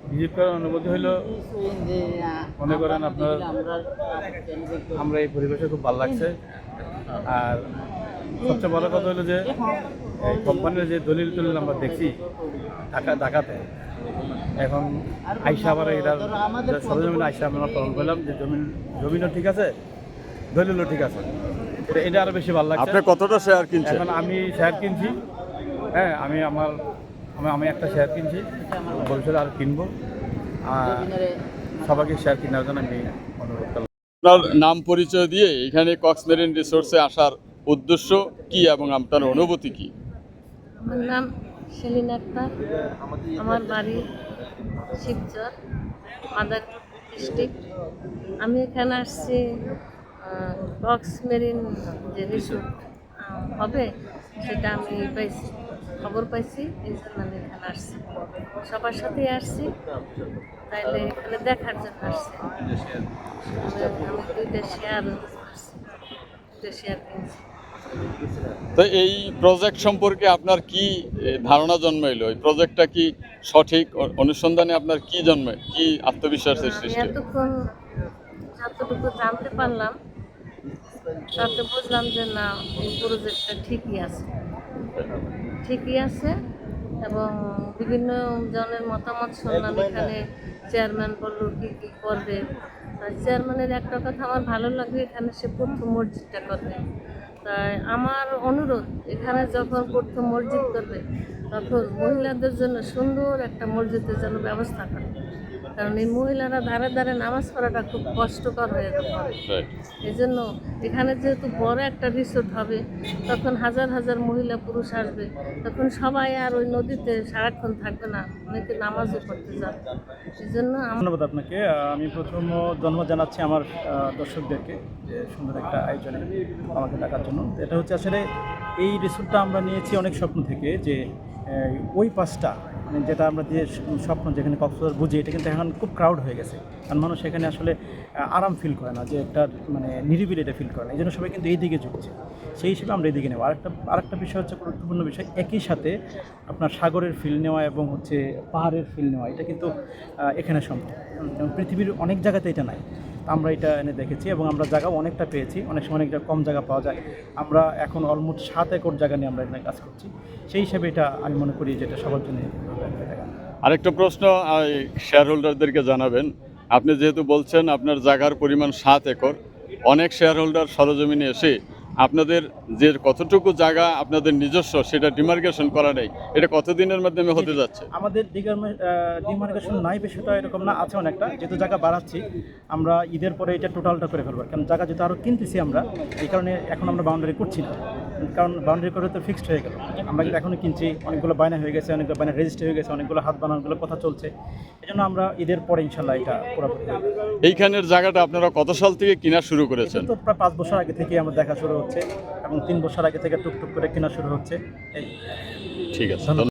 Visit করার অনুভূতি হলো মনে করেন আপনার আমরা এই পরিবেশে খুব ভালো লাগছে। আর সবচেয়ে বড় কথা হলো যে এই কোম্পানির যে দলিল আমরা দেখছি ঢাকাতে এখন আইসা আবার এটা সরজমিন আইসা আমরা প্রমাণ করলাম যে জমিনও ঠিক আছে, দলিলও ঠিক আছে। এটা আরো বেশি ভালো লাগছে। আপনি কতটা শেয়ার কিনছেন? এখন আমি শেয়ার কিনছি, হ্যাঁ আমি একটা শেয়ার কিনছি, ভবিষ্যতে আর কিনবো। আর সবাইকে শেয়ার কেনার জন্য আমি অনুরোধ করলাম। আপনার নাম পরিচয় দিয়ে এখানে কক্সমেরিন রিসোর্সে আসার উদ্দেশ্য কি এবং আপনার অনুভূতি কি? আমার নাম সেলিনা আক্তার, আমার বাড়ি শিবচর, মাদারীপুর ডিস্ট্রিক্ট। আমি এখানে আসছি কক্সমেরিন যে রিসোর্ট হবে সেটা আমি পাইছি, খবর পাইছি, এই জন্য আমি এখানে আসছি। সবার সাথেই আসছি, তাইলে এখানে দেখার জন্য আসছি। আমি 2টা শেয়ার আসছি, 2টা শেয়ার কিনছি। তো এই প্রজেক্ট সম্পর্কে আপনার কি ধারণা জন্মাইলো? এই প্রজেক্টটা কি সঠিক? অনুসন্ধানে আপনার কি কি আত্মবিশ্বাসের সৃষ্টি? এতক্ষণ যতটুকু জানতে পারলাম তাতে বুঝলাম যে না, এই প্রজেক্টটা ঠিকই আছে এবং বিভিন্ন জনের মতামত শুনলাম। এখানে চেয়ারম্যান বললো কি করবে। চেয়ারম্যানের একটা কথা আমার ভালো লাগবে, এখানে সে প্রথম মসজিদটা করবে। তাই আমার অনুরোধ, এখানে যখন প্রথম মসজিদ করবে তখন মহিলাদের জন্য সুন্দর একটা মসজিদের জন্য ব্যবস্থা করে, কারণ এই মহিলারা ধারে ধারে নামাজ পড়াটা খুব কষ্টকর হয়ে পড়ে। এই জন্য এখানে যেহেতু বড় একটা রিসোর্ট হবে, তখন হাজার হাজার মহিলা পুরুষ আসবে, তখন সবাই আর ওই নদীতে সারাক্ষণ থাকবে না, অনেকে নামাজও পড়তে যাবে। এই জন্য ধন্যবাদ আপনাকে। আমি প্রথম ধন্যবাদ জানাচ্ছি আমার দর্শকদেরকে যে সুন্দর একটা আয়োজনে আমাকে ডাকার জন্য। এটা হচ্ছে আসলে এই রিসোর্টটা আমরা নিয়েছি অনেক স্বপ্ন থেকে, যে ওই পাশটা মানে যেটা আমরা যে স্বপ্ন যেখানে কক্সবাজার বুঝি, এটা কিন্তু এখন খুব ক্রাউড হয়ে গেছে, কারণ মানুষ এখানে আসলে আরাম ফিল করে না, যে একটা মানে নিরিবিলি এটা ফিল করে না। এই জন্য সবাই কিন্তু এই দিকে ঝুঁকছে, সেই হিসেবে আমরা এইদিকে নেব। আরেকটা বিষয় হচ্ছে, গুরুত্বপূর্ণ বিষয়, একই সাথে আপনার সাগরের ফিল নেওয়া এবং হচ্ছে পাহাড়ের ফিল নেওয়া, এটা কিন্তু এখানে সম্ভব। পৃথিবীর অনেক জায়গাতে এটা নাই, আমরা এটা এনে দেখেছি এবং আমরা জায়গাও অনেকটা পেয়েছি। অনেক সময় অনেকটা কম জায়গা পাওয়া যায়। আমরা এখন অলমোস্ট 7 একর জায়গা নিয়ে আমরা এখানে কাজ করছি। সেই হিসাবে এটা আমি মনে করি যে এটা সবার জন্য। আরেকটা প্রশ্ন শেয়ার হোল্ডারদেরকে জানাবেন। আপনি যেহেতু বলছেন আপনার জায়গার পরিমাণ 7 একর, অনেক শেয়ার হোল্ডার সরজমিনে এসে আপনাদের যে কতটুকু জায়গা আপনাদের নিজস্ব সেটা ডিমার্কেশন করা নেই, এটা কতদিনের মাধ্যমে হতে যাচ্ছে? আমাদের ডিমার্কেশন নাই বিষয়টা এরকম না, আছে অনেকটা। যেহেতু জায়গা বাড়াচ্ছি, আমরা ঈদের পরে এটা টোটালটা করে ফেলবো, কারণ জায়গা যেহেতু আরও কিনতেছি আমরা, এই কারণে এখন আমরা বাউন্ডারি করছি না, কারণ বাউন্ডারি করে তো ফিক্সড হয়ে গেল। আমরা কিন্তু এখনও কিনছি, অনেকগুলো বায়না হয়ে গেছে, অনেকগুলো বায়না রেজিস্টার হয়ে গেছে, অনেকগুলো হাত বানানোগুলো কথা চলছে। এই জন্য আমরা ঈদের পরে ইনশাল্লাহ এটা পুরোপুরি। এইখানের জায়গাটা আপনারা কত সাল থেকে কিনা শুরু করেছেন? তো প্রায় 5 বছর আগে থেকে আমার দেখা শুরু হচ্ছে এবং 3 বছর আগে থেকে টুকটুক করে কেনা শুরু হচ্ছে। এই ঠিক আছে, ধন্যবাদ।